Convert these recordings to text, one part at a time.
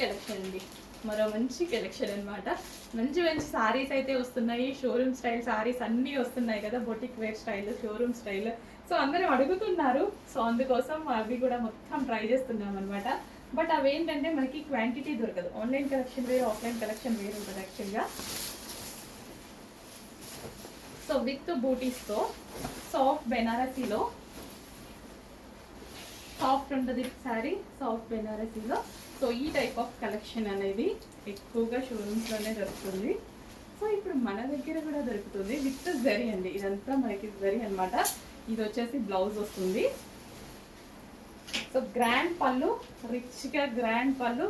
Collection అండి, మరో మంచి కలెక్షన్ అనమాట. మంచి మంచి సారీస్ అయితే వస్తున్నాయి, షోరూమ్ స్టైల్ సారీస్ అన్నీ వస్తున్నాయి కదా, boutique wear style, showroom style. So అందరూ అడుగుతున్నారు, సో అందుకోసం అవి కూడా మొత్తం ట్రై చేస్తున్నాం అనమాట. బట్ అవేంటంటే మనకి క్వాంటిటీ దొరకదు. ఆన్లైన్ కలెక్షన్ వేరు, ఆఫ్లైన్ కలెక్షన్ వేరు ఉంటుంది యాక్చువల్గా. సో విత్ బూటీస్తో సాఫ్ట్ బెనారసీలో, సాఫ్ట్ ఉంటుంది శారీ, సాఫ్ట్ బెనారసీలో. సో ఈ టైప్ ఆఫ్ కలెక్షన్ అనేది ఎక్కువగా షోరూమ్స్లోనే దొరుకుతుంది. సో ఇప్పుడు మన దగ్గర కూడా దొరుకుతుంది విత్ జరీ అండి. ఇదంతా మనకి జరీ అనమాట. ఇది వచ్చేసి బ్లౌజ్ వస్తుంది. సో గ్రాండ్ పళ్ళు, రిచ్గా గ్రాండ్ పళ్ళు.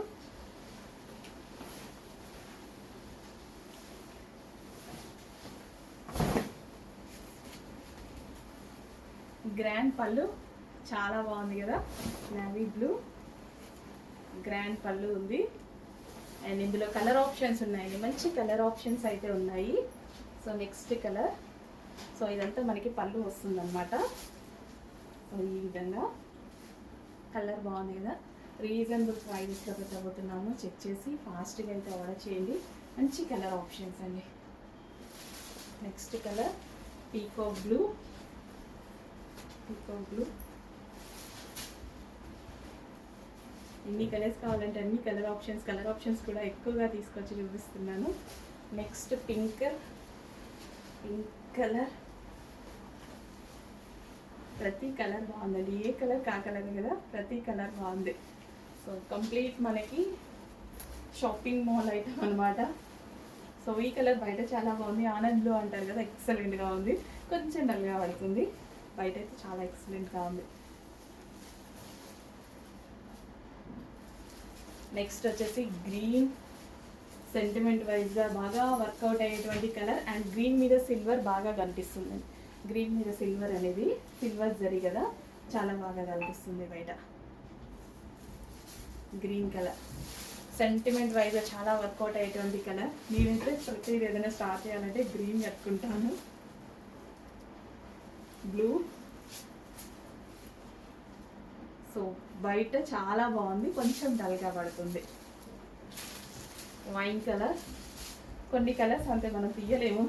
గ్రాండ్ పళ్ళు చాలా బాగుంది కదా, నేవీ బ్లూ గ్రాండ్ పళ్ళు ఉంది. అండ్ ఇందులో కలర్ ఆప్షన్స్ ఉన్నాయండి, మంచి కలర్ ఆప్షన్స్ అయితే ఉన్నాయి. So next colour. సో ఇదంతా మనకి పళ్ళు వస్తుందన్నమాట. సో ఈ విధంగా కలర్ బాగుంది కదా. రీజనబుల్ ప్రైజెస్లో పెట్టబోతున్నాము. చెక్ చేసి ఫాస్ట్గా అయితే ఆర్డర్ చేయండి. మంచి కలర్ ఆప్షన్స్ అండి. Next colour peacock blue. Peacock blue ఎన్ని కలర్స్ కావాలంటే అన్ని కలర్ ఆప్షన్స్ కూడా ఎక్కువగా తీసుకొచ్చి చూపిస్తున్నాను. Next pink colour. ప్రతి కలర్ బాగుందండి, ఏ కలర్ కా కలర్ కదా, ప్రతి కలర్ బాగుంది. సో కంప్లీట్ మనకి షాపింగ్ మాల్ ఐటమ్ అనమాట. సో ఈ కలర్ బయట చాలా బాగుంది, ఆనంద్ బ్లూ అంటారు కదా, ఎక్సలెంట్గా ఉంది. కొంచెం డల్గా పడుతుంది, బయట అయితే చాలా ఎక్సలెంట్గా ఉంది. నెక్స్ట్ వచ్చేసి గ్రీన్, సెంటిమెంట్ వైజ్గా బాగా వర్కౌట్ అయ్యేటువంటి కలర్. అండ్ గ్రీన్ మీద సిల్వర్ బాగా కనిపిస్తుంది. గ్రీన్ మీద సిల్వర్ అనేది, సిల్వర్ జరీ కదా, చాలా బాగా కనిపిస్తుంది బయట. గ్రీన్ కలర్ సెంటిమెంట్ వైజ్గా చాలా వర్కౌట్ అయ్యేటువంటి కలర్. నేనైతే ప్రతిదీ ఏదైనా స్టార్ట్ చేయాలంటే గ్రీన్ కట్టుకుంటాను. బ్లూ. సో బయట చాలా బాగుంది, కొంచెం డల్గా పడుతుంది. Wine colour. కొన్ని కలర్స్ అంతే మనం తీయలేము.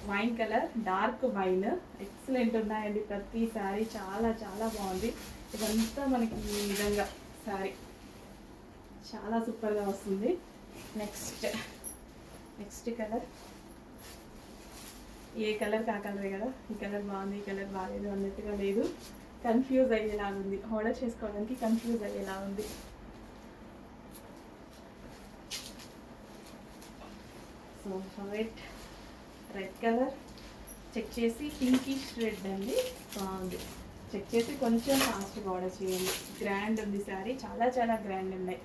Wine colour, dark wine, excellent ఉన్నాయండి. ప్రతి శారీ చాలా చాలా బాగుంది. ఇదంతా మనకి ఈ విధంగా శారీ చాలా సూపర్గా వస్తుంది. Next colour. ఏ కలర్ కా కలరే కదా, ఈ కలర్ బాగుంది, ఈ కలర్ బాగాలేదు అన్నట్టుగా లేదు, కన్ఫ్యూజ్ అయ్యేలా ఉంది. ఆర్డర్ చేసుకోవడానికి కన్ఫ్యూజ్ అయ్యేలా ఉంది. So red colour. చెక్ చేసి పింకిష్ రెడ్ అండి, బాగుంది. చెక్ చేసి కొంచెం ఫాస్ట్గా ఆర్డర్ చేయండి. గ్రాండ్ ఉంది శారీ, చాలా చాలా గ్రాండ్ ఉన్నాయి.